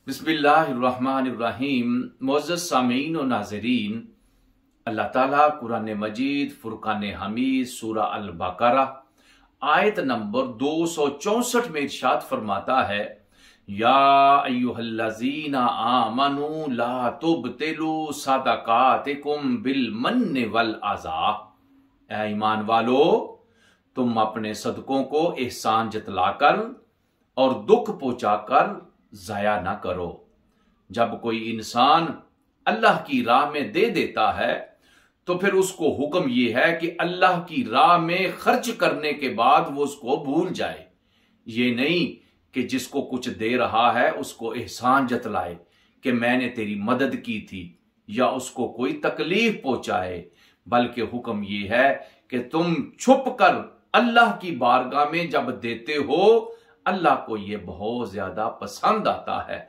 बिस्मिल्लाहिर्रहमानिर्रहीम। मुअज़्ज़ज़ सामीईन व नाज़रीन, अल्लाह ताला कुरान मजीद फुरकान हमीद सूरा अल बकरा आयत नंबर 264 में इरशाद फरमाता है, या अय्युहल्लज़ीना आमनू ला तुबतिलू सदकातिकुम बिल मन्नि वल अज़ा। ऐ ईमान वालो, तुम अपने सदकों को एहसान जतलाकर और दुख पहुंचाकर जाया ना करो। जब कोई इंसान अल्लाह की राह में दे देता है तो फिर उसको हुक्म ये है कि अल्लाह की राह में खर्च करने के बाद वो उसको भूल जाए। ये नहीं कि जिसको कुछ दे रहा है उसको एहसान जतलाए कि मैंने तेरी मदद की थी या उसको कोई तकलीफ पहुंचाए, बल्कि हुक्म ये है कि तुम छुप कर अल्लाह की बारगाह में जब देते हो, अल्लाह को ये बहुत ज्यादा पसंद आता है।